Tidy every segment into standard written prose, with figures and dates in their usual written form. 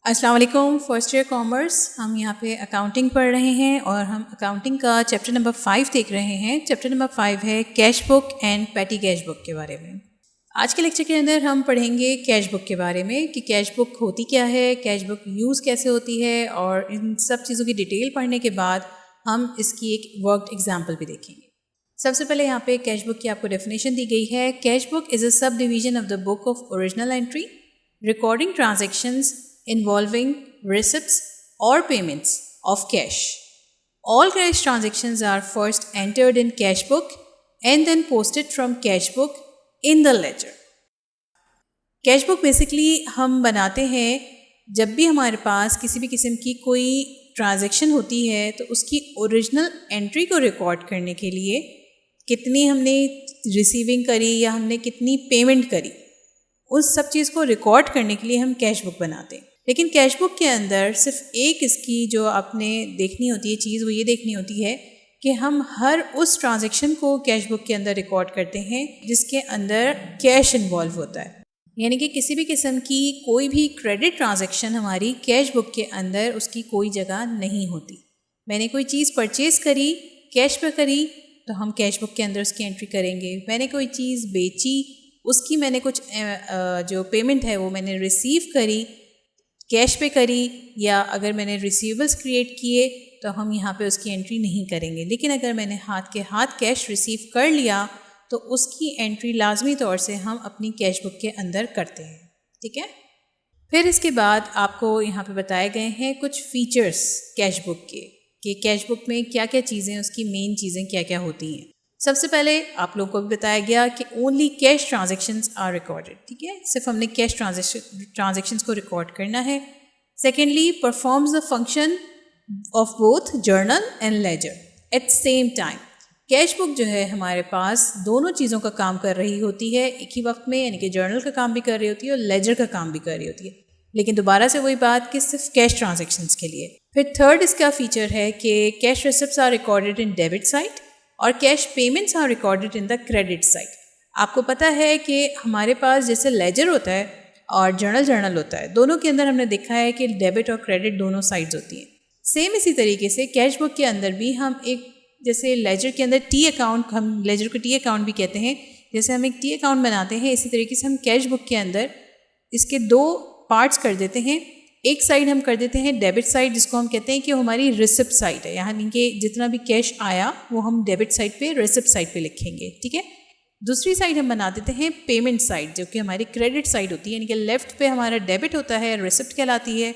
अस्सलाम वालेकुम। First year commerce, हम यहाँ पे अकाउंटिंग पढ़ रहे हैं और हम अकाउंटिंग का चैप्टर नंबर 5 देख रहे हैं। चैप्टर नंबर 5 है कैश बुक एंड पेटी कैश बुक के बारे में। आज के लेक्चर के अंदर हम पढ़ेंगे कैश बुक के बारे में कि कैश बुक होती क्या है, कैश बुक यूज़ कैसे होती है, और इन सब चीज़ों की डिटेल पढ़ने के बाद हम इसकी एक वर्कड एग्जाम्पल भी देखेंगे। सबसे पहले यहाँ पे कैश बुक की आपको डेफिनेशन दी गई है। Cash book is a sub division of the book of original entry recording transactions involving receipts or payments of cash. All cash transactions are first entered in cash book and then posted from cash book in the ledger. Cash book basically हम बनाते हैं जब भी हमारे पास किसी भी किस्म की कोई ट्रांजैक्शन होती है तो उसकी ओरिजिनल एंट्री को रिकॉर्ड करने के लिए कितनी हमने रिसीविंग करी या हमने कितनी पेमेंट करी, उस सब चीज़ को रिकॉर्ड करने के लिए हम कैश बुक बनाते हैं। लेकिन कैश बुक के अंदर सिर्फ एक इसकी जो आपने देखनी होती है चीज़, वो ये देखनी होती है कि हम हर उस ट्रांजैक्शन को कैश बुक के अंदर रिकॉर्ड करते हैं जिसके अंदर कैश इन्वॉल्व होता है। यानी कि किसी भी किस्म की कोई भी क्रेडिट ट्रांजैक्शन हमारी कैश बुक के अंदर उसकी कोई जगह नहीं होती। मैंने कोई चीज़ परचेज़ करी, कैश पे करी, तो हम कैश बुक के अंदर उसकी एंट्री करेंगे। मैंने कोई चीज़ बेची, उसकी मैंने कुछ जो पेमेंट है वो मैंने रिसीव करी, कैश पे करी, या अगर मैंने रिसीवेबल्स क्रिएट किए तो हम यहाँ पे उसकी एंट्री नहीं करेंगे। लेकिन अगर मैंने हाथ के हाथ कैश रिसीव कर लिया तो उसकी एंट्री लाजमी तौर से हम अपनी कैश बुक के अंदर करते हैं। ठीक है। फिर इसके बाद आपको यहाँ पे बताए गए हैं कुछ फीचर्स कैश बुक के, कि कैश बुक में क्या क्या चीज़ें, उसकी मेन चीज़ें क्या क्या होती हैं। सबसे पहले आप लोगों को भी बताया गया कि only cash transactions are recorded. ठीक है, सिर्फ हमने कैश ट्रांजैक्शंस को रिकॉर्ड करना है। Secondly, performs the function of both journal and ledger at same time. Cash book जो है हमारे पास दोनों चीज़ों का काम कर रही होती है एक ही वक्त में, यानी कि जर्नल का काम भी कर रही होती है और लेजर का काम भी कर रही होती है। लेकिन दोबारा से वही बात कि सिर्फ कैश ट्रांजैक्शंस के लिए। फिर थर्ड इसका फीचर है कि cash receipts are recorded in debit side और cash payments are recorded in the credit side. आपको पता है कि हमारे पास जैसे लेजर होता है और जर्नल होता है, दोनों के अंदर हमने देखा है कि डेबिट और क्रेडिट दोनों साइड्स होती हैं। सेम इसी तरीके से कैश बुक के अंदर भी हम एक, जैसे लेजर के अंदर टी अकाउंट, हम लेजर को टी अकाउंट भी कहते हैं, जैसे हम एक टी अकाउंट बनाते हैं, इसी तरीके से हम कैश बुक के अंदर इसके दो पार्ट्स कर देते हैं। एक साइड हम कर देते हैं डेबिट साइड, जिसको हम कहते हैं कि हमारी रिसिप्ट साइड है, यानी कि जितना भी कैश आया वो हम डेबिट साइड पे, रिसिप्ट साइड पे लिखेंगे। ठीक है। दूसरी साइड हम बना देते हैं पेमेंट साइड, जो कि हमारी क्रेडिट साइड होती है, यानी कि लेफ्ट पे हमारा डेबिट होता है, रिसिप्ट कहलाती है,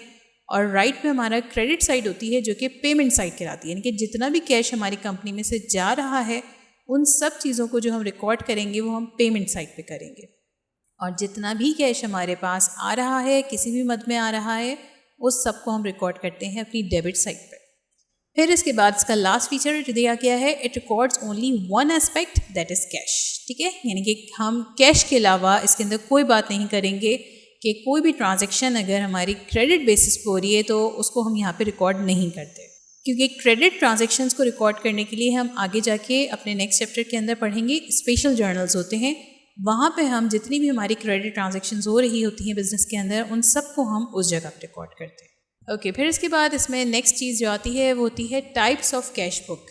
और राइट पे हमारा क्रेडिट साइड होती है जो कि पेमेंट साइड कहलाती है। यानी कि जितना भी कैश हमारी कंपनी में से जा रहा है उन सब चीज़ों को जो हम रिकॉर्ड करेंगे वो हम पेमेंट साइड पे करेंगे, और जितना भी कैश हमारे पास आ रहा है, किसी भी मद में आ रहा है, उस सब को हम रिकॉर्ड करते हैं अपनी डेबिट साइड पर। फिर इसके बाद इसका लास्ट फीचर दिया गया है, it records only one aspect that is cash. ठीक है, यानी कि हम कैश के अलावा इसके अंदर कोई बात नहीं करेंगे कि कोई भी ट्रांजैक्शन अगर हमारी क्रेडिट बेसिस पर हो रही है तो उसको हम यहाँ पे रिकॉर्ड नहीं करते, क्योंकि क्रेडिट ट्रांजैक्शंस को रिकॉर्ड करने के लिए हम आगे जाके अपने नेक्स्ट चैप्टर के अंदर पढ़ेंगे स्पेशल जर्नल्स होते हैं। वहाँ पे हम जितनी भी हमारी क्रेडिट ट्रांजैक्शंस हो रही होती हैं बिज़नेस के अंदर, उन सब को हम उस जगह पर रिकॉर्ड करते हैं। ओके, फिर इसके बाद इसमें नेक्स्ट चीज़ जो आती है वो होती है टाइप्स ऑफ कैश बुक।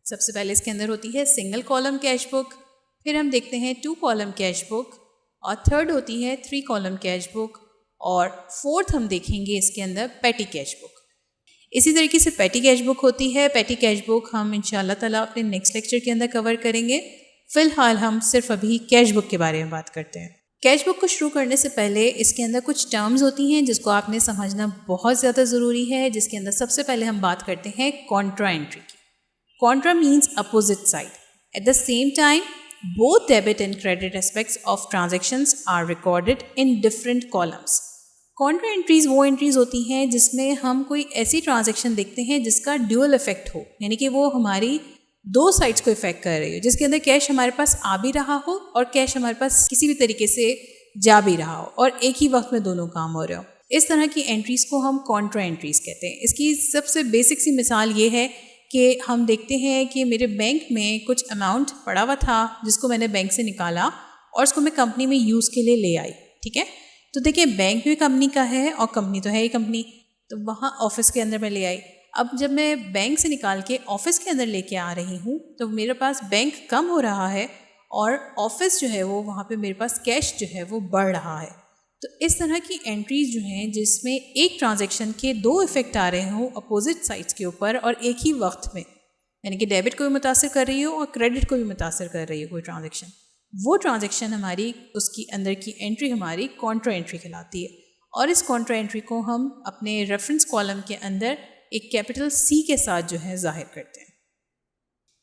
सबसे पहले इसके अंदर होती है सिंगल कॉलम कैश बुक, फिर हम देखते हैं 2 कॉलम कैश बुक, और थर्ड होती है 3 कॉलम कैश बुक, और फोर्थ हम देखेंगे इसके अंदर पेटी कैश बुक। इसी तरीके से पेटी कैश बुक होती है। पेटी कैश बुक हम इंशाअल्लाह ताला अपने नेक्स्ट लेक्चर के अंदर कवर करेंगे। फ़िलहाल हम सिर्फ अभी कैश बुक के बारे में बात करते हैं। कैश बुक को शुरू करने से पहले इसके अंदर कुछ टर्म्स होती हैं जिसको आपने समझना बहुत ज़्यादा ज़रूरी है, जिसके अंदर सबसे पहले हम बात करते हैं कॉन्ट्रा एंट्री की। Contra means opposite side. At the same time both debit and credit aspects of transactions are recorded in different columns. Contra entries वो एंट्रीज़ होती हैं जिसमें हम कोई ऐसी ट्रांजेक्शन देखते हैं जिसका ड्यूअल इफेक्ट हो, यानी कि वो हमारी दो साइड्स को इफेक्ट कर रही हो, जिसके अंदर कैश हमारे पास आ भी रहा हो और कैश हमारे पास किसी भी तरीके से जा भी रहा हो, और एक ही वक्त में दोनों काम हो रहे हो। इस तरह की एंट्रीज़ को हम कॉन्ट्रा एंट्रीज़ कहते हैं। इसकी सबसे बेसिक सी मिसाल ये है कि हम देखते हैं कि मेरे बैंक में कुछ अमाउंट पड़ा हुआ था जिसको मैंने बैंक से निकाला और उसको मैं कंपनी में यूज़ के लिए ले आई। ठीक है, तो देखिए बैंक भी कंपनी का है और कंपनी तो है ही कंपनी, तो वहाँ ऑफिस के अंदर मैं ले आई। अब जब मैं बैंक से निकाल के ऑफिस के अंदर लेके आ रही हूँ तो मेरे पास बैंक कम हो रहा है और ऑफिस जो है वो वहाँ पे मेरे पास कैश जो है वो बढ़ रहा है। तो इस तरह की एंट्रीज जो हैं जिसमें एक ट्रांजैक्शन के दो इफेक्ट आ रहे हों अपोजिट साइड्स के ऊपर और एक ही वक्त में, यानी कि डेबिट को भी मुतासर कर रही हो और क्रेडिट को भी मुतासर कर रही हो कोई ट्रांजैक्शन, वो ट्रांजैक्शन हमारी उसकी अंदर की एंट्री हमारी कॉन्ट्रा एंट्री कहलाती है। और इस कॉन्ट्रा एंट्री को हम अपने रेफरेंस कॉलम के अंदर एक कैपिटल C के साथ जो है जाहिर करते हैं।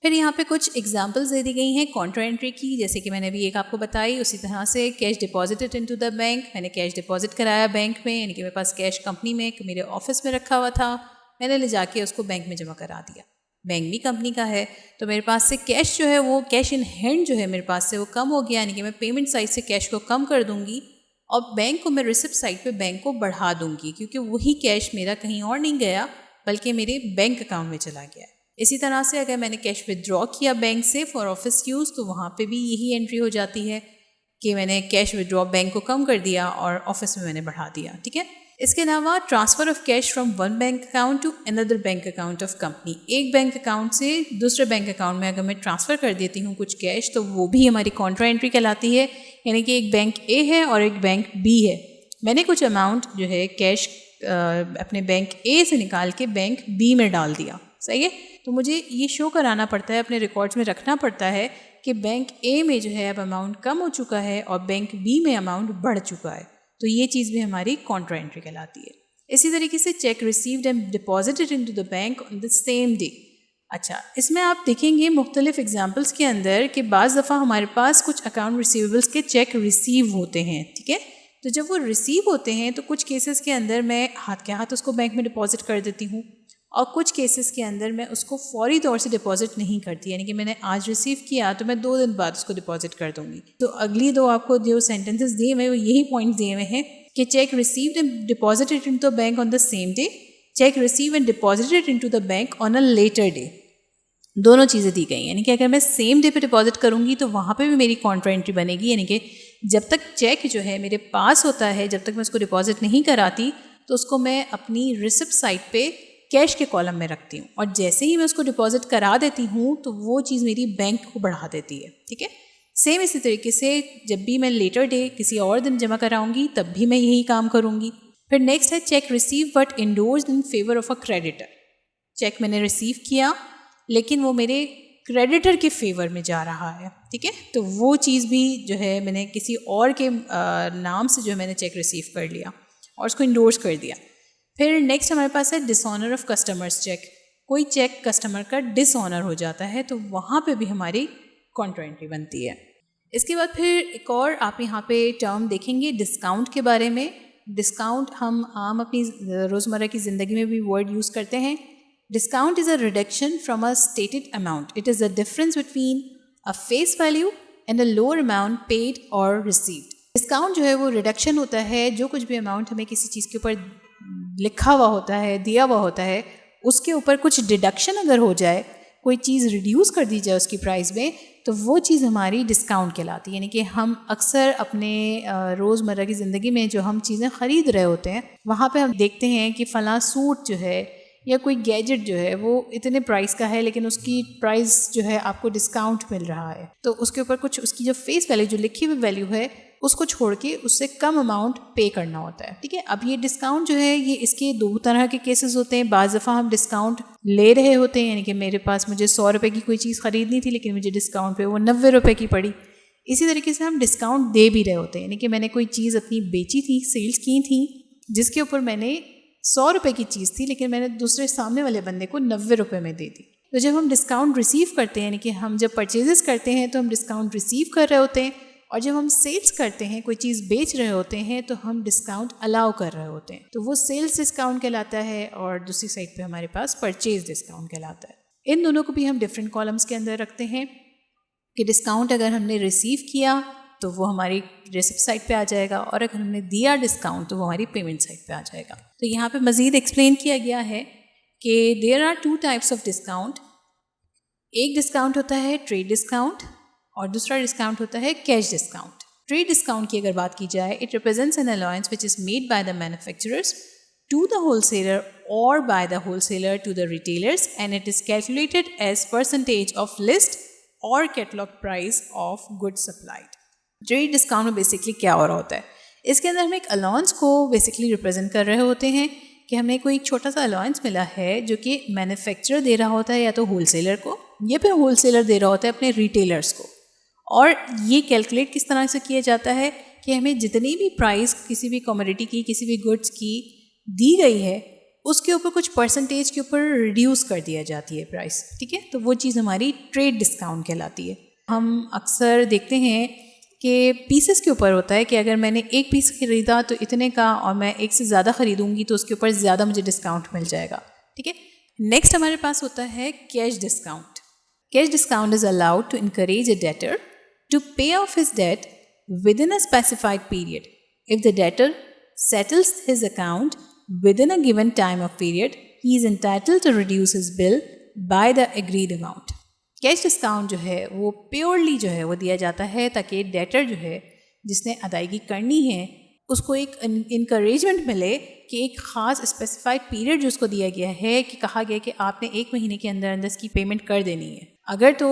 फिर यहाँ पे कुछ एग्जांपल्स दे दी गई हैं कॉन्ट्रा एंट्री की, जैसे कि मैंने अभी एक आपको बताई। उसी तरह से cash deposited into the bank, मैंने कैश डिपॉजिट कराया बैंक में, यानी कि मेरे पास कैश कंपनी में मेरे ऑफिस में रखा हुआ था, मैंने ले जाके उसको बैंक में जमा करा दिया। बैंक भी कंपनी का है तो मेरे पास से कैश जो है वो कैश इन हैंड जो है मेरे पास से वो कम हो गया, यानी कि मैं पेमेंट साइड से कैश को कम कर दूंगी और बैंक को मैं रिसिप्ट साइड पे बैंक को बढ़ा दूंगी, क्योंकि वही कैश मेरा कहीं और नहीं गया बल्कि मेरे बैंक अकाउंट में चला गया। इसी तरह से अगर मैंने कैश विदड्रॉ किया बैंक से फॉर ऑफिस यूज़ तो वहाँ पे भी यही एंट्री हो जाती है कि मैंने कैश विदड्रॉ बैंक को कम कर दिया और ऑफिस में मैंने बढ़ा दिया। ठीक है। इसके अलावा transfer of cash from one bank account to another bank account of company, एक बैंक अकाउंट से दूसरे बैंक अकाउंट में अगर मैं ट्रांसफ़र कर देती हूँ कुछ कैश तो वो भी हमारी कॉन्ट्रा एंट्री कहलाती है। यानी कि एक बैंक ए है और एक बैंक बी है, मैंने कुछ अमाउंट जो है कैश अपने बैंक ए से निकाल के बैंक बी में डाल दिया, सही है। तो मुझे ये शो कराना पड़ता है, अपने रिकॉर्ड्स में रखना पड़ता है कि बैंक ए में जो है अब अमाउंट कम हो चुका है और बैंक बी में अमाउंट बढ़ चुका है, तो ये चीज़ भी हमारी कॉन्ट्रा एंट्री कहलाती है। इसी तरीके से check received and deposited into the bank on the same day. अच्छा, इसमें आप देखेंगे मुख्तलिफ एग्जाम्पल्स के अंदर कि बाज़ दफ़ा हमारे पास कुछ अकाउंट रिसीवेबल्स के चेक रिसीव होते हैं। ठीक है, तो जब वो रिसीव होते हैं तो कुछ केसेस के अंदर मैं हाथ के हाथ उसको बैंक में डिपॉजिट कर देती हूँ और कुछ केसेस के अंदर मैं उसको फौरी तौर से डिपॉजिट नहीं करती, यानी कि मैंने आज रिसीव किया तो मैं 2 दिन बाद उसको डिपॉजिट कर दूंगी। तो अगली दो आपको जो सेंटेंसेस दिए हुए वो यही पॉइंट दिए हुए हैं कि cheque received and deposited into the bank on the same day, cheque receive and deposited into the bank on a later day. दोनों चीज़ें दी गई, यानी कि अगर मैं सेम डे पे डिपॉजिट करूँगी तो वहाँ पे भी मेरी कॉन्ट्रा एंट्री बनेगी, यानी कि जब तक चेक जो है मेरे पास होता है, जब तक मैं उसको डिपॉजिट नहीं कराती तो उसको मैं अपनी रिसिप्ट साइड पे कैश के कॉलम में रखती हूँ और जैसे ही मैं उसको डिपॉजिट करा देती हूँ तो वो चीज़ मेरी बैंक को बढ़ा देती है। ठीक है, सेम इसी तरीके से जब भी मैं लेटर डे किसी और दिन जमा कराऊंगी तब भी मैं यही काम करूँगी। फिर नेक्स्ट है cheque receive but endorsed in favour of a creditor. Cheque मैंने रिसीव किया लेकिन वो मेरे क्रेडिटर के फेवर में जा रहा है। ठीक है, तो वो चीज़ भी जो है मैंने किसी और के नाम से जो है मैंने चेक रिसीव कर लिया और उसको इंडोर्स कर दिया। फिर नेक्स्ट हमारे पास है डिसऑनर ऑफ कस्टमर्स चेक। कोई चेक कस्टमर का डिसऑनर हो जाता है तो वहाँ पे भी हमारी कॉन्ट्रा एंट्री बनती है। इसके बाद फिर एक और आप यहाँ पे टर्म देखेंगे डिस्काउंट के बारे में। डिस्काउंट हम आम अपनी रोज़मर्रा की ज़िंदगी में भी वर्ड यूज़ करते हैं। Discount is a reduction from a stated amount. It is the difference between a face value and a lower amount paid और रिसीव्ड। डिस्काउंट जो है वो रिडक्शन होता है, जो कुछ भी अमाउंट हमें किसी चीज़ के ऊपर लिखा हुआ होता है, दिया हुआ होता है, उसके ऊपर कुछ डिडक्शन अगर हो जाए, कोई चीज़ रिड्यूस कर दी जाए उसकी प्राइस में, तो वो चीज़ हमारी डिस्काउंट कहलाती है। यानी कि हम अक्सर अपने रोज़मर्रा की ज़िंदगी में जो हम चीज़ें ख़रीद रहे होते हैं वहाँ पे हम देखते हैं कि फ़लाँ सूट जो है या कोई गैजेट जो है वो इतने प्राइस का है लेकिन उसकी प्राइस जो है आपको डिस्काउंट मिल रहा है, तो उसके ऊपर कुछ उसकी जो फेस वैल्यू जो लिखी हुई वैल्यू है उसको छोड़ के उससे कम अमाउंट पे करना होता है। ठीक है, अब ये डिस्काउंट जो है ये इसके 2 तरह के केसेस होते हैं। बाज़ दफ़ा हम डिस्काउंट ले रहे होते हैं, यानी कि मेरे पास मुझे 100 रुपये की कोई चीज़ ख़रीदनी थी लेकिन मुझे डिस्काउंट पे वो 90 रुपये की पड़ी। इसी तरीके से हम डिस्काउंट दे भी रहे होते हैं, यानी कि मैंने कोई चीज़ अपनी बेची थी, सेल्स की थी, जिसके ऊपर मैंने 100 रुपये की चीज़ थी लेकिन मैंने दूसरे सामने वाले बंदे को 90 रुपये में दे दी। तो जब हम डिस्काउंट रिसीव करते हैं, यानी कि हम जब परचेजेस करते हैं तो हम डिस्काउंट रिसीव कर रहे होते हैं, और जब हम सेल्स करते हैं, कोई चीज़ बेच रहे होते हैं, तो हम डिस्काउंट अलाउ कर रहे होते हैं। तो वो सेल्स डिस्काउंट कहलाता है और दूसरी साइड पे हमारे पास परचेज डिस्काउंट कहलाता है। इन दोनों को भी हम डिफरेंट कॉलम्स के अंदर रखते हैं कि डिस्काउंट अगर हमने रिसीव किया तो वो हमारी रिसिप्ट साइड पे आ जाएगा और अगर हमने दिया डिस्काउंट तो वो हमारी पेमेंट साइड पे आ जाएगा। तो यहाँ पे मज़ीद एक्सप्लेन किया गया है कि there are 2 types of discount. एक डिस्काउंट होता है ट्रेड डिस्काउंट और दूसरा डिस्काउंट होता है कैश डिस्काउंट। ट्रेड डिस्काउंट की अगर बात की जाए, it represents an allowance which is made by the manufacturers to the wholesaler or by the wholesaler to the retailers, and it is calculated as percentage of list or catalog price of goods supplied. Trade discount में basically क्या हो रहा होता है, इसके अंदर हम एक अलाउंस को बेसिकली रिप्रेजेंट कर रहे होते हैं कि हमें कोई एक छोटा सा अलाउंस मिला है जो कि मैन्युफैक्चरर दे रहा होता है या तो होलसेलर को, या फिर होलसेलर दे रहा होता है अपने रिटेलर्स को। और ये कैलकुलेट किस तरह से किया जाता है कि हमें जितनी भी प्राइस किसी भी कमोडिटी की, किसी भी गुड्स की दी गई है, उसके ऊपर कुछ परसेंटेज के ऊपर रिड्यूस कर दिया जाती है प्राइस, ठीक है। तो वो चीज़ हमारी ट्रेड डिस्काउंट कहलाती है। हम अक्सर देखते हैं कि पीसेस के ऊपर होता है कि अगर मैंने एक पीस खरीदा तो इतने का, और मैं एक से ज़्यादा ख़रीदूँगी तो उसके ऊपर ज़्यादा मुझे डिस्काउंट मिल जाएगा, ठीक है। नेक्स्ट हमारे पास होता है cash discount. Cash discount is allowed to encourage a debtor to pay off his debt within a specified period if the debtor settles his account within a given time of period, he is entitled to reduce his bill by the agreed amount. Cash discount जो है वो purely जो है वो दिया जाता है ताकि डेटर जो है जिसने अदायगी करनी है उसको एक इनकरेजमेंट मिले कि एक ख़ास स्पेसिफाइड पीरियड जो उसको दिया गया है कि कहा गया कि आपने 1 महीने के अंदर अंदर इसकी पेमेंट कर देनी है। अगर तो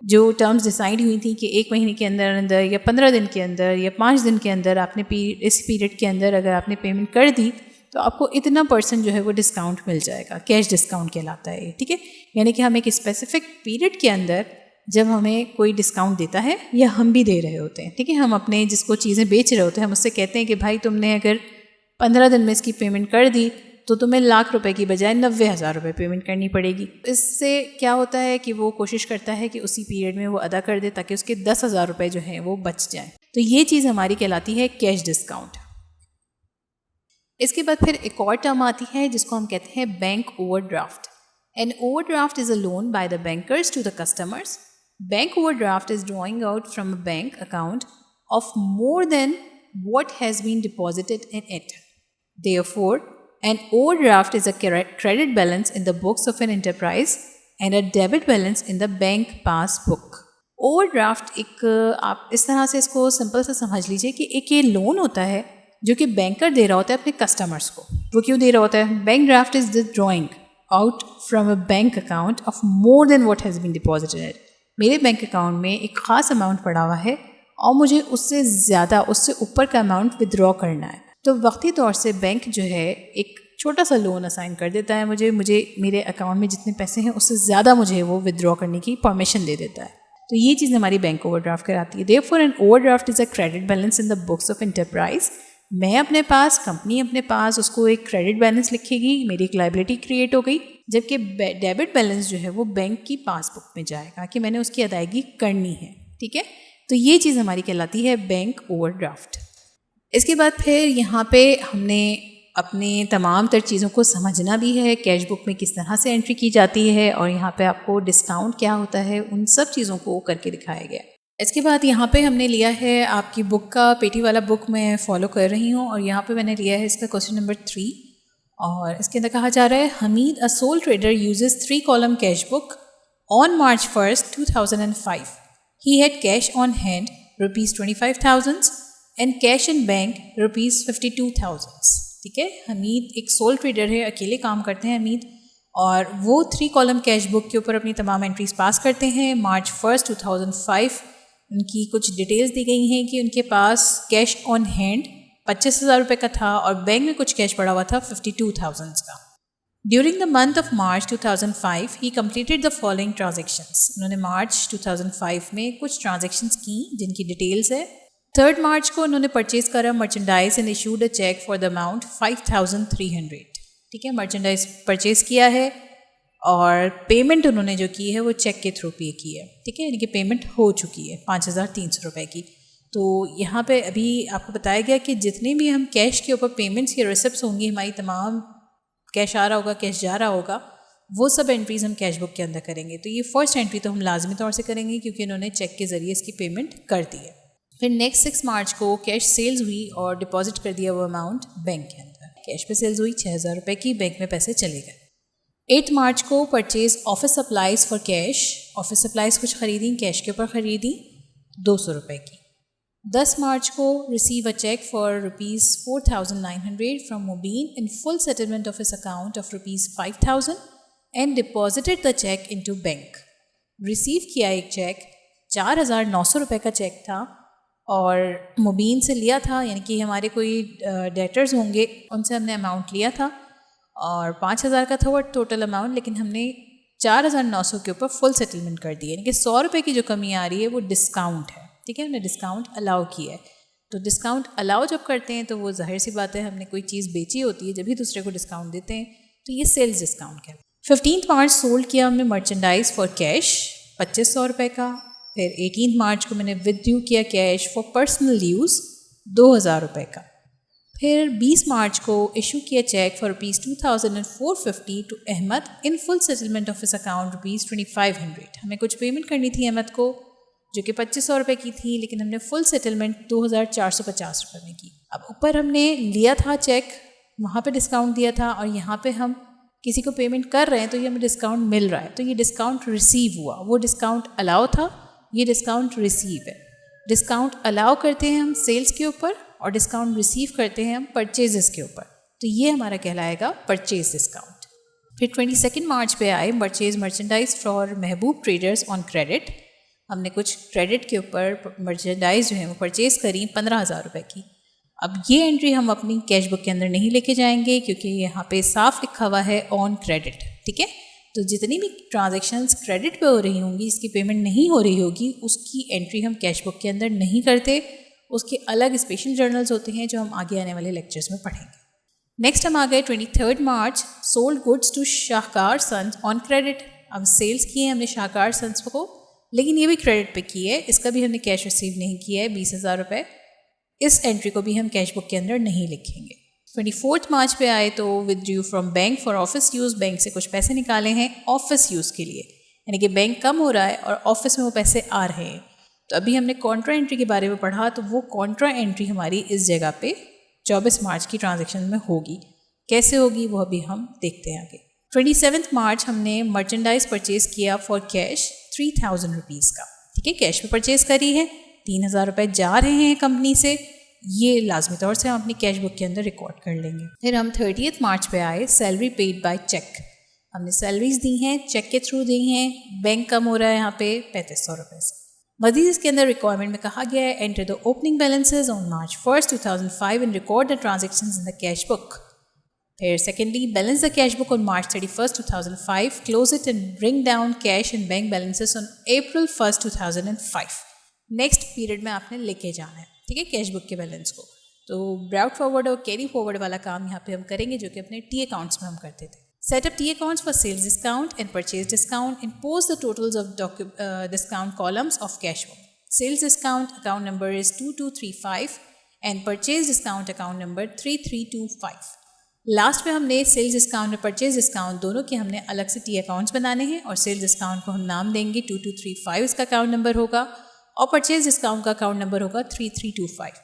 जो टर्म्स डिसाइड हुई थी कि 1 महीने के अंदर अंदर या 15 दिन के अंदर या 5 दिन के अंदर आपने इस पीरियड के अंदर अगर आपने पेमेंट कर दी तो आपको इतना % जो है वो डिस्काउंट मिल जाएगा। कैश डिस्काउंट कहलाता है, ठीक है। यानी कि हम एक स्पेसिफिक पीरियड के अंदर जब हमें कोई डिस्काउंट देता है या हम भी दे रहे होते हैं, ठीक है, हम अपने जिसको चीज़ें बेच रहे होते हैं हम उससे कहते हैं कि भाई तुमने अगर 15 दिन में इसकी पेमेंट कर दी तो तुम्हें लाख रुपए की बजाय 90,000 रुपये पेमेंट करनी पड़ेगी। इससे क्या होता है कि वो कोशिश करता है कि उसी पीरियड में वो अदा कर दे ताकि उसके 10,000 रुपये जो हैं वो बच जाएं। तो ये चीज़ हमारी कहलाती है कैश डिस्काउंट। इसके बाद फिर एक और टर्म आती है जिसको हम कहते हैं bank overdraft. An overdraft is a loan by the bankers to the customers. Bank overdraft is drawing out from a bank account of more than what has been deposited in it. Therefore, an overdraft is a credit balance in the books of an enterprise and a debit balance in the bank passbook. Overdraft एक आप इस तरह से इसको simple से समझ लीजिए कि एक ये लोन होता है जो कि बैंकर दे रहा होता है अपने कस्टमर्स को। वो क्यों दे रहा होता है? Bank draft is the drawing out from a bank account of more than what has been deposited. मेरे बैंक अकाउंट में एक ख़ास अमाउंट पड़ा हुआ है और मुझे उससे ज़्यादा, उससे ऊपर का अमाउंट विदड्रॉ करना है। तो वक्ती तौर से बैंक जो है एक छोटा सा लोन असाइन कर देता है मुझे मेरे अकाउंट में जितने पैसे हैं उससे ज़्यादा मुझे वो विदड्रॉ करने की परमिशन दे देता है। तो ये चीज़ हमारी बैंक ओवरड्राफ्ट कराती है। Therefore N overdraft is a credit balance in the books of enterprise. मैं अपने पास, कंपनी अपने पास उसको एक क्रेडिट बैलेंस लिखेगी, मेरी एक लाइबिलिटी क्रिएट हो गई, जबकि डेबिट बैलेंस जो है वो बैंक की पासबुक में जाएगा कि मैंने उसकी अदायगी करनी है, ठीक है। तो ये चीज़ हमारी कहलाती है बैंक ओवरड्राफ्ट। इसके बाद फिर यहाँ पे हमने अपने तमाम तर चीज़ों को समझना भी है, कैश बुक में किस तरह से एंट्री की जाती है और यहाँ पे आपको डिस्काउंट क्या होता है, उन सब चीज़ों को करके दिखाया गया। इसके बाद यहाँ पे हमने लिया है आपकी बुक का पेटी वाला बुक मैं फॉलो कर रही हूँ और यहाँ पे मैंने लिया है इसका क्वेश्चन नंबर 3 और इसके अंदर कहा जा रहा है Hamid a soul trader uses 3 column cash book on March 1st, 2005. He had cash on hand ₹25,000 and cash in bank ₹52,000. ठीक है, हमीद एक सोल ट्रेडर है, अकेले काम करते हैं हमीद और वो 3 कॉलम कैश बुक के ऊपर अपनी तमाम एंट्रीज पास करते हैं। March 1st, 2005 उनकी कुछ डिटेल्स दी गई हैं कि उनके पास कैश ऑन हैंड 25,000 रुपये का था और बैंक में कुछ कैश पड़ा हुआ था 52,000 का। During the month of March 2005, he completed the following transactions. उन्होंने March 2005 में कुछ transactions की जिनकी डिटेल्स है। 3rd March को उन्होंने परचेज करा merchandise and issued a cheque for the amount 5,300। ठीक है, मर्चेंडाइज परचेज किया है और पेमेंट उन्होंने जो की है वो चेक के थ्रू पे की है। ठीक है, यानी कि पेमेंट हो चुकी है 5,300 रुपये की। तो यहाँ पे अभी आपको बताया गया कि जितने भी हम कैश के ऊपर पेमेंट्स या रिसिप्ट्स होंगी, हमारी तमाम कैश आ रहा होगा, कैश जा रहा होगा, वो सब एंट्रीज हम कैश बुक के अंदर करेंगे। तो ये फर्स्ट एंट्री तो हम लाजमी तौर से करेंगे क्योंकि इन्होंने चेक के ज़रिए इसकी पेमेंट कर दी है। फिर नेक्स्ट 6 मार्च को कैश सेल्स हुई और डिपॉजिट कर दिया वो अमाउंट बैंक के अंदर। कैश पे सेल्स हुई 6,000 रुपये की, बैंक में पैसे चले गए। 8 मार्च को purchase office supplies for cash, office supplies कुछ ख़रीदी, कैश के ऊपर ख़रीदी 200 रुपये की। 10 मार्च को receive a cheque for ₹4,900 from Mubeen in full settlement of his account of ₹5,000 and deposited the cheque into bank. Receive किया एक चेक, 4,900 रुपये का चेक था और मुबीन से लिया था, यानी कि हमारे कोई डेटर्स होंगे उनसे हमने अमाउंट लिया था और 5,000 का था वो टोटल अमाउंट, लेकिन हमने 4,900 के ऊपर फुल सेटलमेंट कर दी है। यानी कि 100 रुपये की जो कमी आ रही है वो डिस्काउंट है, ठीक है, हमने डिस्काउंट अलाउ किया है। तो डिस्काउंट अलाउ जब करते हैं तो वो जाहिर सी बात है, हमने कोई चीज़ बेची होती है जब भी दूसरे को डिस्काउंट देते हैं, तो ये सेल्स डिस्काउंट है। 15 मार्च सोल्ड किया हमने मर्चेंडाइज फॉर कैश 2,500 रुपये का। फिर 18 मार्च को मैंने विथड्रू किया कैश फॉर पर्सनल यूज़ 2,000 रुपये का। फिर 20 मार्च को इशू किया cheque for ₹2,450 to Ahmed in full settlement of his account ₹2,500। हमें कुछ पेमेंट करनी थी अहमद को जो कि 2,500 रुपये की थी, लेकिन हमने फुल सेटलमेंट 2,450 रुपये में की। अब ऊपर हमने लिया था चेक, वहाँ पे डिस्काउंट दिया था और यहाँ पे हम किसी को पेमेंट कर रहे हैं तो ये हमें डिस्काउंट मिल रहा है, तो ये डिस्काउंट रिसीव हुआ। वो डिस्काउंट अलाउ था, ये डिस्काउंट रिसीव है। डिस्काउंट अलाउ करते हैं हम सेल्स के ऊपर और डिस्काउंट रिसीव करते हैं हम परचेजेस के ऊपर, तो ये हमारा कहलाएगा परचेज डिस्काउंट। फिर 22 मार्च पे आए purchase merchandise for Mehboob traders on credit. हमने कुछ क्रेडिट के ऊपर मर्चेंडाइज जो है वो परचेज़ करी 15,000 रुपये की। अब ये एंट्री हम अपनी कैश बुक के अंदर नहीं लेके जाएंगे क्योंकि यहाँ पे साफ लिखा हुआ है ऑन क्रेडिट, ठीक है। तो जितनी भी ट्रांजैक्शंस क्रेडिट पे हो रही होंगी, जिसकी पेमेंट नहीं हो रही होगी, उसकी एंट्री हम कैश बुक के अंदर नहीं करते। उसके अलग स्पेशल जर्नल्स होते हैं जो हम आगे आने वाले लेक्चर्स में पढ़ेंगे। नेक्स्ट हम आ गए 23 March, sold goods to Shahkar sons on credit. अब सेल्स किए हमने शाहकार सन्स को, लेकिन ये भी क्रेडिट पे की है, इसका भी हमने कैश रिसीव नहीं किया है 20,000 रुपये। इस एंट्री को भी हम कैश बुक के अंदर नहीं लिखेंगे। 24 मार्च पे आए तो withdrew from bank for office use. Bank से कुछ पैसे निकाले हैं ऑफिस यूज़ के लिए, यानी कि बैंक कम हो रहा है और ऑफिस में वो पैसे आ रहे हैं। तो अभी हमने कॉन्ट्रा एंट्री के बारे में पढ़ा, तो वो कॉन्ट्रा एंट्री हमारी इस जगह पे 24 मार्च की ट्रांजैक्शन में होगी। कैसे होगी वो अभी हम देखते हैं आगे। 27 मार्च हमने मर्चेंडाइज परचेज़ किया फॉर कैश 3,000 रुपीज़ का, ठीक है, कैश में परचेज़ करी है। 3,000 रुपये जा रहे हैं कंपनी से, ये लाजमी तौर से हम अपनी कैश बुक के अंदर रिकॉर्ड कर लेंगे। फिर हम 30 मार्च पे आए, सैलरी पेड बाय चेक। हमने सैलरीज दी हैं, चेक के थ्रू दी हैं। बैंक कम हो रहा है यहाँ पे 3,500 रुपये से। मज़ीद इसके अंदर रिक्वायरमेंट में कहा गया है enter the opening balances on March 1, 2005 and record the transactions in the cash book. फिर secondly, balance the cash book on March 31, 2005, close it and bring down cash and bank balances on April 1, 2005। Next period में आपने लेके जाना है, ठीक है, cash book के balance को। तो ब्राउट फॉरवर्ड और कैरी फॉरवर्ड वाला काम यहाँ पे हम करेंगे, जो कि अपने टी अकाउंट्स में हम करते थे। Set up T accounts for sales discount and purchase discount, impose the totals of discount columns of cash book. Sales discount account number is 2235 and purchase discount account number 3325। Last में हमने sales discount और purchase discount दोनों के हमने अलग से T accounts बनाने हैं और सेल्स डिस्काउंट को हम नाम देंगे 2235 इसका अकाउंट नंबर होगा और परचेज डिस्काउंट का अकाउंट नंबर होगा 3325।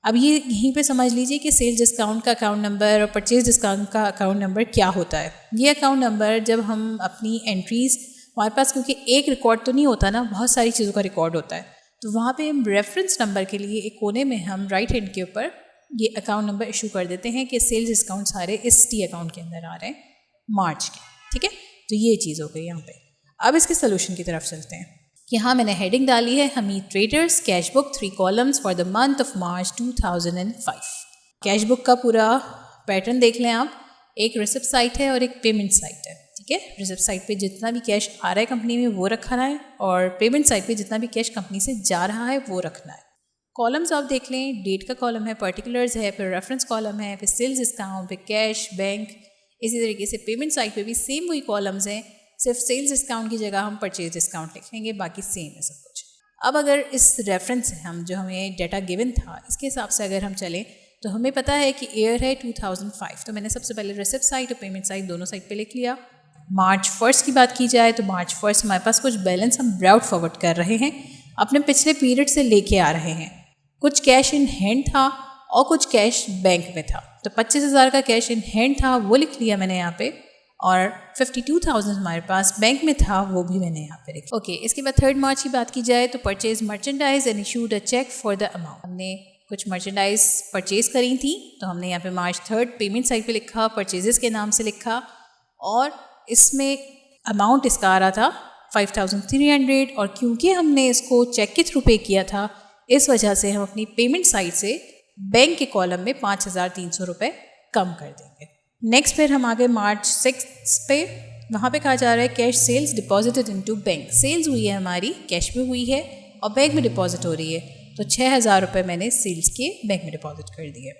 अब ये यहीं पे समझ लीजिए कि सेल्स डिस्काउंट का अकाउंट नंबर और परचेज डिस्काउंट का अकाउंट नंबर क्या होता है। ये अकाउंट नंबर जब हम अपनी एंट्रीज़, हमारे पास क्योंकि एक रिकॉर्ड तो नहीं होता ना, बहुत सारी चीज़ों का रिकॉर्ड होता है, तो वहाँ पे हम रेफरेंस नंबर के लिए एक कोने में हम राइट हैंड के ऊपर ये अकाउंट नंबर इशू कर देते हैं कि सेल्स डिस्काउंट सारे इस टी अकाउंट के अंदर आ रहे हैं मार्च के, ठीक है। तो ये चीज़ हो गई यहाँ पे। अब इसके सोल्यूशन की तरफ चलते हैं। यहाँ मैंने हेडिंग डाली है Hamid traders cash book 3 columns for the month of March 2005। Cash book का पूरा पैटर्न देख लें आप। एक रिसिप्ट साइट है और एक पेमेंट साइट है, ठीक है। रिसिप्ट साइट पे जितना भी कैश आ रहा है कंपनी में वो रखना है और पेमेंट साइट पे जितना भी कैश कंपनी से जा रहा है वो रखना है। कॉलम्स आप देख लें, डेट का कॉलम है, पर्टिकुलर्स है, फिर रेफरेंस कॉलम है, फिर सेल्स डिस्काउंट, फिर कैश, बैंक। इसी तरीके से पेमेंट साइट पे भी सेम वही कॉलम्स हैं, सिर्फ सेल्स डिस्काउंट की जगह हम परचेज डिस्काउंट लिख लेंगे, बाकी सेम है सब कुछ। अब अगर इस रेफरेंस से हम जो हमें डाटा गिवन था इसके हिसाब से अगर हम चलें तो हमें पता है कि ईयर है 2005, तो मैंने सबसे पहले रिसिप्ट साइट और पेमेंट साइट दोनों साइट पे लिख लिया। मार्च 1 की बात की जाए तो मार्च 1 हमारे पास कुछ बैलेंस हम ब्राउट फॉरवर्ड कर रहे हैं, अपने पिछले पीरियड से लेके आ रहे हैं। कुछ कैश इन हैंड था और कुछ कैश बैंक में था, तो 25,000 का कैश इन हैंड था वो लिख लिया मैंने यहाँ पे, और 52,000 हमारे पास बैंक में था, वो भी मैंने यहाँ पे रखा। ओके, इसके बाद 3 मार्च की बात की जाए तो purchase merchandise and issued a cheque for the amount. हमने कुछ मर्चेंडाइज परचेज करी थी, तो हमने यहाँ पे मार्च 3 पेमेंट साइड पे लिखा, परचेजेस के नाम से लिखा, और इसमें अमाउंट इसका आ रहा था 5,300, और क्योंकि हमने इसको चेक के थ्रू पे किया था, इस वजह से हम अपनी पेमेंट साइड से बैंक के कॉलम में 5,300 रुपये कम कर देंगे। नेक्स्ट फिर हम आगे मार्च 6 पे, वहाँ पे कहा जा रहा है cash sales deposited into bank. Sales हुई है हमारी, कैश में हुई है और बैंक में डिपॉजिट हो रही है, तो 6,000 रुपये मैंने सेल्स के बैंक में डिपॉजिट कर दिए।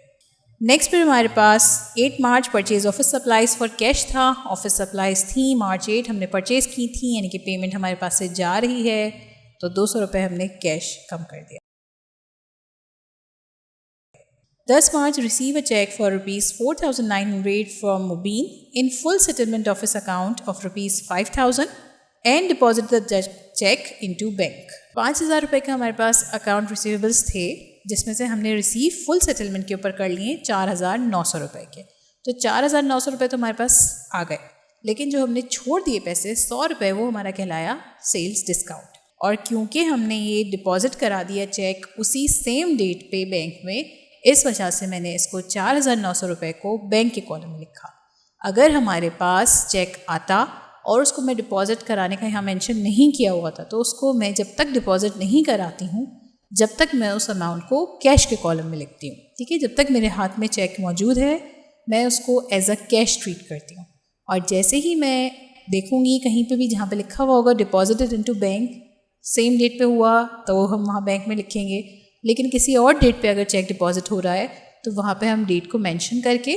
नेक्स्ट फिर हमारे पास 8 March purchase office supplies for cash था। ऑफिस सप्लाइज थी मार्च 8 हमने परचेज की थी, यानी कि पेमेंट हमारे पास से जा रही है, तो 200 रुपये हमने कैश कम कर दिया। 10 March receive a cheque for ₹4,900 from Mubeen in full settlement office account of ₹5,000 and deposit the cheque into bank. 5,000 रुपये का हमारे पास अकाउंट रिसीवेबल्स थे, जिसमें से हमने रिसीव फुल सेटलमेंट के ऊपर कर लिए 4,900 रुपये के। तो 4,900 रुपये तो हमारे पास आ गए, लेकिन जो हमने छोड़ दिए पैसे 100 रुपये, वो हमारा कहलाया सेल्स डिस्काउंट। और क्योंकि हमने ये डिपॉजिट करा दिया चेक उसी सेम डेट पे बैंक में, इस वजह से मैंने इसको 4,900 रुपये को बैंक के कॉलम में लिखा। अगर हमारे पास चेक आता और उसको मैं डिपॉजिट कराने का यहाँ मेंशन नहीं किया हुआ था, तो उसको मैं जब तक डिपॉजिट नहीं कराती हूँ, जब तक मैं उस अमाउंट को कैश के कॉलम में लिखती हूँ। ठीक है, जब तक मेरे हाथ में चेक मौजूद है, मैं उसको एज अ कैश ट्रीट करती हूँ। और जैसे ही मैं देखूँगी कहीं पे भी जहाँ पे लिखा हुआ होगा deposited into bank, same date पे हुआ तो हम वहाँ बैंक में लिखेंगे, लेकिन किसी और डेट पे अगर चेक डिपॉजिट हो रहा है तो वहाँ पे हम डेट को मेंशन करके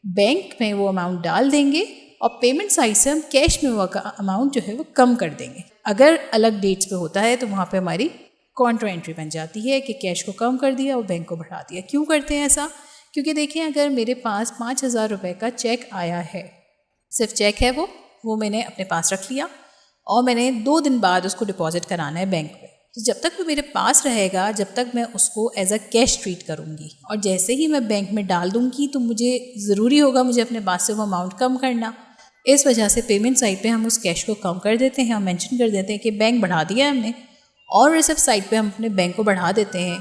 बैंक में वो अमाउंट डाल देंगे, और पेमेंट साइड से हम कैश में वो अमाउंट जो है वो कम कर देंगे। अगर अलग डेट्स पे होता है तो वहाँ पे हमारी कॉन्ट्रा एंट्री बन जाती है कि कैश को कम कर दिया और बैंक को बढ़ा दिया। क्यों करते हैं ऐसा? क्योंकि देखिए, अगर मेरे पास 5,000 रुपये का चेक आया है, सिर्फ चेक है वो मैंने अपने पास रख लिया और मैंने 2 दिन बाद उसको डिपॉजिट कराना है बैंक में, तो जब तक वो मेरे पास रहेगा, जब तक मैं उसको एज अ कैश ट्रीट करूँगी। और जैसे ही मैं बैंक में डाल दूँगी तो मुझे ज़रूरी होगा मुझे अपने पास से वो अमाउंट कम करना। इस वजह से पेमेंट साइड पे हम उस कैश को कम कर देते हैं, हम मेंशन कर देते हैं कि बैंक बढ़ा दिया है हमने, और रिसिप्ट साइड पे हम अपने बैंक को बढ़ा देते हैं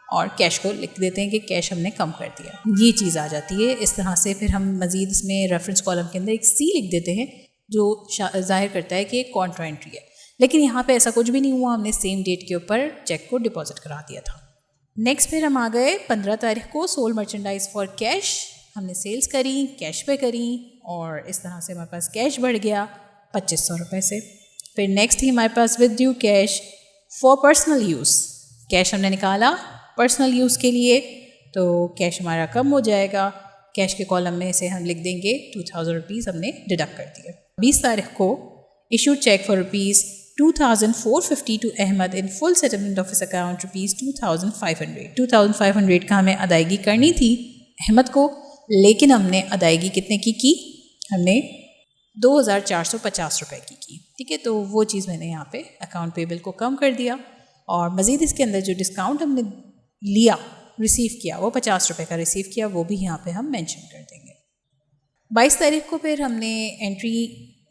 और कैश को लिख देते हैं कि कैश हमने कम कर दिया। ये चीज़ आ जाती है। इस तरह से फिर हम मज़ीद इसमें रेफरेंस कॉलम के अंदर एक सी लिख देते हैं, जो जाहिर करता है कि कॉन्ट्रा एंट्री है। लेकिन यहाँ पे ऐसा कुछ भी नहीं हुआ, हमने सेम डेट के ऊपर चेक को डिपॉजिट करा दिया था। नेक्स्ट फिर हम आ गए 15 तारीख को, सोल्ड मर्चेंडाइज फॉर कैश। हमने सेल्स करी, कैश पे करी, और इस तरह से हमारे पास कैश बढ़ गया 2,500 रुपये से। फिर नेक्स्ट ही हमारे पास withdrew cash for personal use. Cash हमने निकाला पर्सनल यूज़ के लिए, तो कैश हमारा कम हो जाएगा। कैश के कॉलम में से हम लिख देंगे 2,000 रुपीज़ हमने डिडक्ट कर दिया। 20 तारीख को issued cheque for ₹2,450 to Ahmed in full settlement office account ₹2,500। 2,500 का हमें अदायगी करनी थी अहमद को, लेकिन हमने अदायगी कितने की? हमने 2,450 रुपये की। ठीक है, तो वो चीज़ मैंने यहाँ पे अकाउंट पेबल को कम कर दिया, और मज़ीद इसके अंदर जो डिस्काउंट हमने लिया, रिसीव किया, वो 50 रुपये का रिसीव किया, वो भी यहाँ पे हम मेंशन कर देंगे। 22 तारीख को फिर हमने एंट्री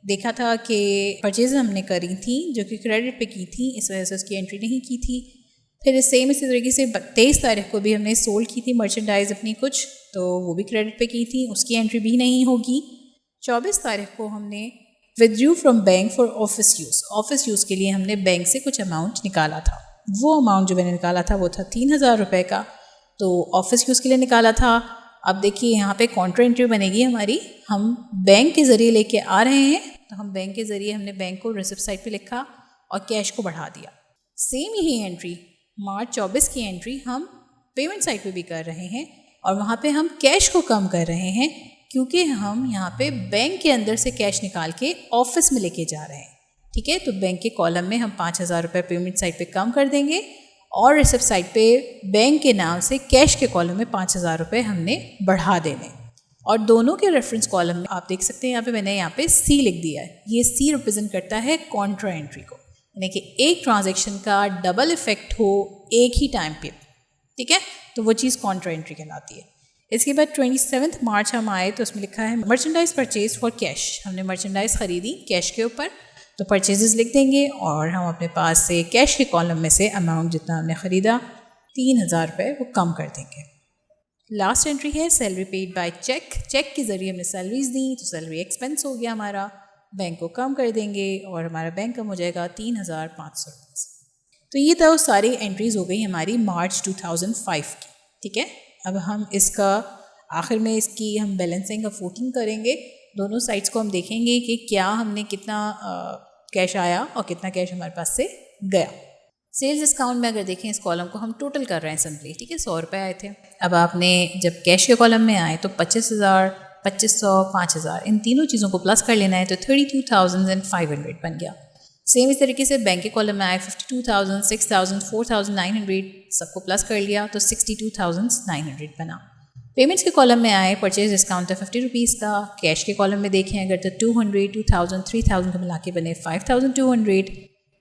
देखा था कि परचेज हमने करी थी जो कि क्रेडिट पे की थी, इस वजह से उसकी एंट्री नहीं की थी। फिर इसी तरीके से 23 तारीख को भी हमने सोल्ड की थी मर्चेंडाइज अपनी कुछ, तो वो भी क्रेडिट पे की थी, उसकी एंट्री भी नहीं होगी। 24 तारीख को हमने withdrew from bank for office use. Office use के लिए हमने बैंक से कुछ अमाउंट निकाला था। वो अमाउंट जो मैंने निकाला था वो था 3,000 रुपये का, तो ऑफिस यूज़ के लिए निकाला था। अब देखिए यहाँ पे कॉन्ट्रा एंट्री बनेगी हमारी, हम बैंक के ज़रिए लेके आ रहे हैं, तो हम बैंक के ज़रिए हमने बैंक को रिसिप्ट साइड पे लिखा और कैश को बढ़ा दिया। सेम यही एंट्री मार्च 24 की एंट्री हम पेमेंट साइड पे भी कर रहे हैं, और वहाँ पे हम कैश को कम कर रहे हैं, क्योंकि हम यहाँ पे बैंक के अंदर से कैश निकाल के ऑफिस में लेके जा रहे हैं। ठीक है, तो बैंक के कॉलम में हम 5,000 रुपये पेमेंट साइड पे कम कर देंगे, और रिसिप्ट साइड पे बैंक के नाम से कैश के कॉलम में 5,000 रुपये हमने बढ़ा देने। और दोनों के रेफरेंस कॉलम में आप देख सकते हैं, यहाँ पे मैंने यहाँ पे सी लिख दिया है। ये सी रिप्रेजेंट करता है कॉन्ट्रा एंट्री को, यानी कि एक ट्रांजैक्शन का डबल इफेक्ट हो एक ही टाइम पे। ठीक है, तो वो चीज़ कॉन्ट्रा एंट्री कहलाती है। इसके बाद 27 मार्च हम आए तो उसमें लिखा है मर्चेंडाइज परचेज फॉर कैश। हमने मर्चेंडाइज ख़रीदी कैश के ऊपर, तो परचेजेस लिख देंगे और हम अपने पास से कैश के कॉलम में से अमाउंट जितना हमने ख़रीदा 3000 रुपये वो कम कर देंगे। लास्ट एंट्री है salary paid by cheque. Cheque के ज़रिए हमने सैलरीज दी तो सैलरी एक्सपेंस हो गया हमारा, बैंक को कम कर देंगे और हमारा बैंक कम हो जाएगा 3500 रुपये। तो ये तो सारी एंट्रीज़ हो गई हमारी मार्च 2005 की। ठीक है, अब हम इसका आखिर में इसकी हम बैलेंसिंग का फुटिंग करेंगे। दोनों साइड्स को हम देखेंगे कि क्या हमने कितना कैश आया और कितना कैश हमारे पास से गया। सेल्स डिस्काउंट में अगर देखें इस कॉलम को हम टोटल कर रहे हैं सिंपली। ठीक है, 100 रुपये आए थे। अब आपने जब कैश के कॉलम में आए तो 25,000, 2500, 5000 इन तीनों चीज़ों को प्लस कर लेना है तो 32,500 बन गया। सेम इस तरीके से बैंक के कॉलम में आए 52,000, 6,000, 4,900 सबको प्लस कर लिया तो 62,900 बना। पेमेंट्स के कॉलम में आए परचेज डिस्काउंट था 50 रुपीज़ का। कैश के कॉलम में देखें अगर तो 200, 2,000, 3,000 को मिला के बने 5,200।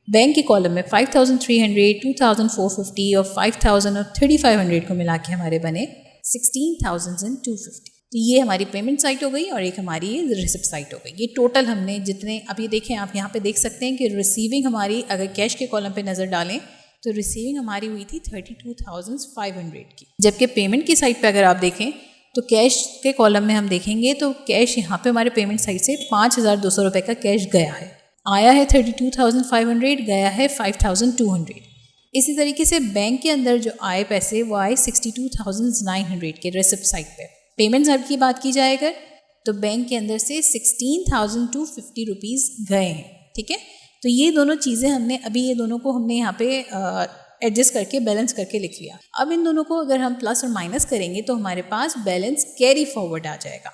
बैंक के कॉलम में 5,300, 2,450 और 5,000 और 3,500 को मिला के हमारे बने 16,250। तो ये हमारी पेमेंट साइट हो गई और एक हमारी ये रिसिप्ट साइट हो गई। ये टोटल हमने जितने, अब ये देखें आप यहाँ पे देख सकते हैं कि रिसीविंग हमारी अगर कैश के कॉलम पे नज़र डालें तो रिसीविंग हमारी हुई थी 32,500 की, जबकि पेमेंट की साइट पे अगर आप देखें तो कैश के कॉलम में हम देखेंगे तो कैश यहाँ पे हमारे पेमेंट साइट से 5,200 रुपये का कैश गया है। आया है 32,500, गया है 5,200। इसी तरीके से बैंक के अंदर जो आए पैसे वो आए 62,900 के रिसिप्ट साइट पे। पेमेंट साइड की बात की जाए अगर तो बैंक के अंदर से 16,250 रुपीज़ गए हैं। ठीक है, तो ये दोनों चीज़ें हमने अभी ये दोनों को हमने यहाँ पे एडजस्ट करके बैलेंस करके लिख लिया। अब इन दोनों को अगर हम प्लस और माइनस करेंगे तो हमारे पास बैलेंस कैरी फॉरवर्ड आ जाएगा।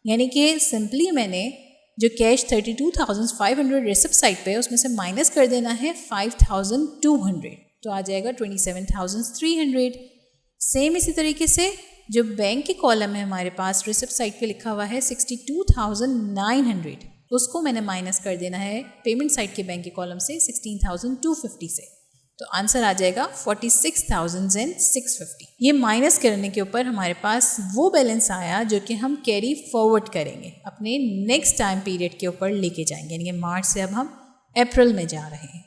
यानी कि सिंपली मैंने जो कैश 32,500 रिसिप्ट साइड पे उसमें से माइनस कर देना है 5,200 तो आ जाएगा 27,300। सेम इसी तरीके से जो बैंक के कॉलम है हमारे पास रिसिप्ट साइड पे लिखा हुआ है 62,900, उसको मैंने माइनस कर देना है पेमेंट साइड के बैंक के कॉलम से 16,250 से, तो आंसर आ जाएगा 46,650। ये माइनस करने के ऊपर हमारे पास वो बैलेंस आया जो कि हम कैरी फॉरवर्ड करेंगे, अपने नेक्स्ट टाइम पीरियड के ऊपर लेके जाएंगे। यानी कि मार्च से अब हम अप्रैल में जा रहे हैं।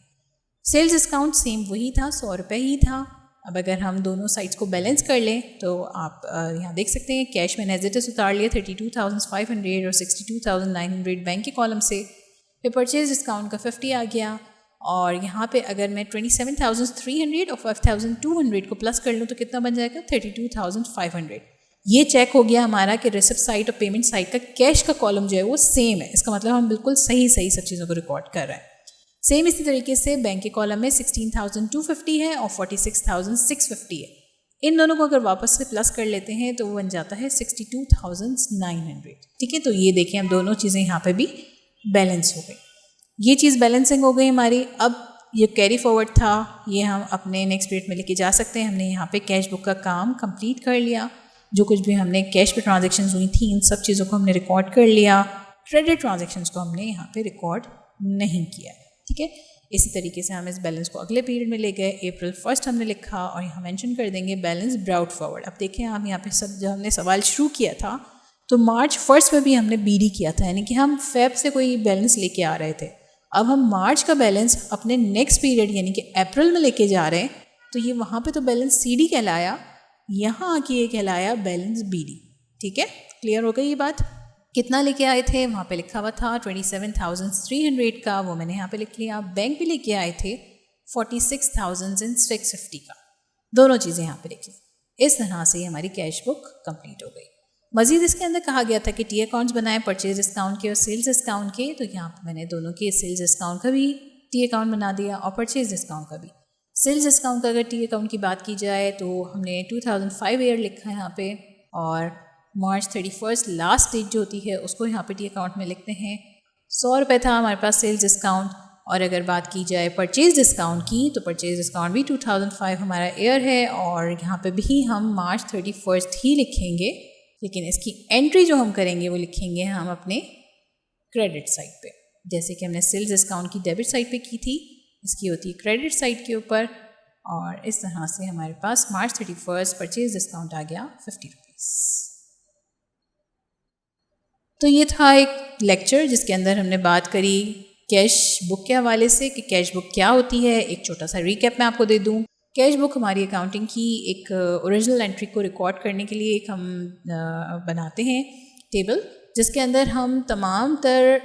सेल्स डिस्काउंट सेम वही था, 100 रुपये ही था। अब अगर हम दोनों साइड्स को बैलेंस कर लें तो आप यहाँ देख सकते हैं कैश में एज इट इज उतार लिया 32,500 और 62,900 बैंक के कॉलम से। फिर परचेज डिस्काउंट का 50 आ गया और यहाँ पे अगर मैं 27,300 और 5,200 को प्लस कर लूँ तो कितना बन जाएगा 32,500। ये चेक हो गया हमारा कि रिसिप्ट साइड और पेमेंट साइड का कैश का कॉलम जो है वो सेम है। इसका मतलब हम बिल्कुल सही सब चीज़ों को रिकॉर्ड कर रहे हैं। सेम इसी तरीके से बैंक के कॉलम में 16,250 है और 46,650 है। इन दोनों को अगर वापस से प्लस कर लेते हैं तो वो बन जाता है 62,900। ठीक है, तो ये देखें हम दोनों चीज़ें यहाँ पे भी बैलेंस हो गई। ये चीज़ बैलेंसिंग हो गई हमारी। अब ये कैरी फॉरवर्ड था, ये हम अपने नेक्स्ट पीरियड में लेके जा सकते हैं। हमने यहाँ पे कैश बुक का काम कंप्लीट कर लिया। जो कुछ भी हमने कैश पे ट्रांजेक्शन्स हुई थी इन सब चीज़ों को हमने रिकॉर्ड कर लिया। क्रेडिट ट्रांजेक्शन्स को हमने यहाँ पे रिकॉर्ड नहीं किया। ठीक है, इसी तरीके से हम इस बैलेंस को अगले पीरियड में ले गए। अप्रैल 1 हमने लिखा और यहाँ मेंशन कर देंगे बैलेंस ब्राउट फॉरवर्ड। अब देखें हम यहाँ पे सब जब हमने सवाल शुरू किया था तो मार्च 1 में भी हमने बीडी किया था, यानी कि हम फेब से कोई बैलेंस लेके आ रहे थे। अब हम मार्च का बैलेंस अपने नेक्स्ट पीरियड यानी कि अप्रैल में लेके जा रहे हैं, तो ये वहाँ पे तो बैलेंस सीडी कहलाया, यहाँ आके ये कहलाया बैलेंस बीडी। ठीक है, क्लियर हो गई ये बात। कितना लेके आए थे वहाँ पे लिखा हुआ था 27,300 का, वो मैंने यहाँ पे लिख लिया। बैंक भी लेके आए थे 46,650 का, दोनों चीज़ें यहाँ पे लिखी। इस तरह से हमारी कैश बुक कंप्लीट हो गई। मज़ीद इसके अंदर कहा गया था कि टी अकाउंट्स बनाए परचेज डिस्काउंट के और सेल्स डिस्काउंट के, तो यहाँ पर मैंने दोनों के सेल्स डिस्काउंट का भी टी अकाउंट बना दिया और परचेज डिस्काउंट का भी। सेल्स डिस्काउंट का अगर टी अकाउंट की बात की जाए तो हमने 2005 ईयर लिखा है यहाँ पे और मार्च 31 लास्ट डेट जो होती है उसको यहाँ पे टी अकाउंट में लिखते हैं। 100 रुपये था हमारे पास सेल्स डिस्काउंट। और अगर बात की जाए परचेज डिस्काउंट की तो परचेज डिस्काउंट भी 2005 हमारा ईयर है और यहाँ पे भी हम मार्च 31 ही लिखेंगे, लेकिन इसकी एंट्री जो हम करेंगे वो लिखेंगे हम अपने क्रेडिट साइड पे। जैसे कि हमने सेल्स डिस्काउंट की डेबिट साइड पे की थी, इसकी होती है क्रेडिट साइड के ऊपर। और इस तरह से हमारे पास मार्च 31 परचेज डिस्काउंट आ गया 50 रुपीज़। तो ये था एक लेक्चर जिसके अंदर हमने बात करी कैश बुक के हवाले से कि कैश बुक क्या होती है। एक छोटा सा रिकैप मैं आपको दे दूं। कैश बुक हमारी अकाउंटिंग की एक ओरिजिनल एंट्री को रिकॉर्ड करने के लिए एक हम बनाते हैं टेबल, जिसके अंदर हम तमाम तर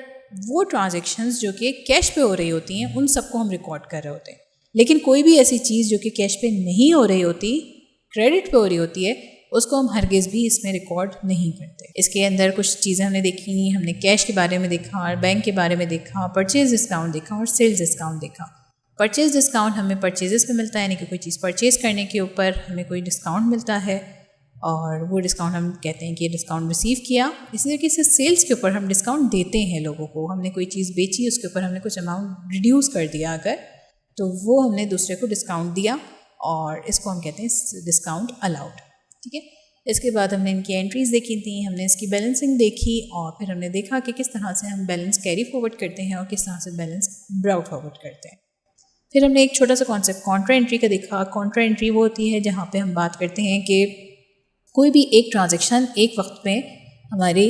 वो ट्रांजैक्शंस जो कि कैश पे हो रही होती हैं उन सबको हम रिकॉर्ड कर रहे होते हैं। लेकिन कोई भी ऐसी चीज़ जो कि कैश पे नहीं हो रही होती, क्रेडिट पे हो रही होती है, उसको हम हरगिज़ भी इसमें रिकॉर्ड नहीं करते। इसके अंदर कुछ चीज़ें हमने देखी, हमने कैश के बारे में देखा और बैंक के बारे में देखा, परचेज डिस्काउंट देखा और सेल्स डिस्काउंट देखा। परचेज डिस्काउंट हमें परचेजेस पे मिलता है, यानी कि कोई चीज़ परचेज़ करने के ऊपर हमें कोई डिस्काउंट मिलता है और वो डिस्काउंट हम कहते हैं कि ये डिस्काउंट रिसीव किया। इसी तरीके से सेल्स के ऊपर हम डिस्काउंट देते हैं लोगों को। हमने कोई चीज़ बेची, उसके ऊपर हमने कुछ अमाउंट रिड्यूस कर दिया अगर, तो वो हमने दूसरे को डिस्काउंट दिया और इसको हम कहते हैं डिस्काउंट अलाउड। ठीक है। इसके बाद हमने इनकी एंट्रीज़ देखी थी, हमने इसकी बैलेंसिंग देखी और फिर हमने देखा कि किस तरह से हम बैलेंस कैरी फॉरवर्ड करते हैं और किस तरह से बैलेंस ब्राउट फॉरवर्ड करते हैं। फिर हमने एक छोटा सा कॉन्सेप्ट कॉन्ट्रा एंट्री का देखा। कॉन्ट्रा एंट्री वो होती है जहाँ पे हम बात करते हैं कि कोई भी एक ट्रांजैक्शन एक वक्त में हमारी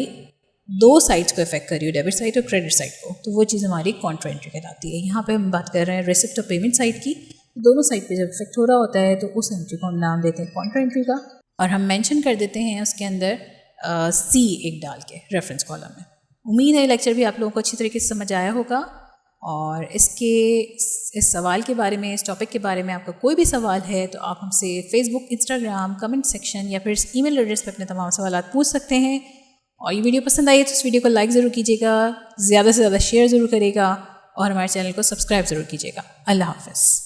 दो साइड्स को इफेक्ट कर रही हो, डेबिट साइड और क्रेडिट साइड को, तो वो चीज़ हमारी कॉन्ट्रा एंट्री कहलाती है। यहाँ पे हम बात कर रहे हैं रिसिप्ट और पेमेंट साइड की। दोनों साइड पे जब इफेक्ट हो रहा होता है तो उस एंट्री को हम नाम देते हैं कॉन्ट्रा एंट्री का और हम मेंशन कर देते हैं उसके अंदर सी एक डाल के रेफरेंस कॉलम में। उम्मीद है लेक्चर भी आप लोगों को अच्छी तरीके से समझ आया होगा और इस सवाल के बारे में, इस टॉपिक के बारे में आपका कोई भी सवाल है तो आप हमसे फेसबुक, इंस्टाग्राम, कमेंट सेक्शन या फिर ईमेल एड्रेस पर अपने तमाम सवाल पूछ सकते हैं। और ये वीडियो पसंद आई है तो इस वीडियो को लाइक ज़रूर कीजिएगा, ज़्यादा से ज़्यादा शेयर ज़रूर करिएगा और हमारे चैनल को सब्सक्राइब ज़रूर कीजिएगा। अल्लाह हाफ़िज़।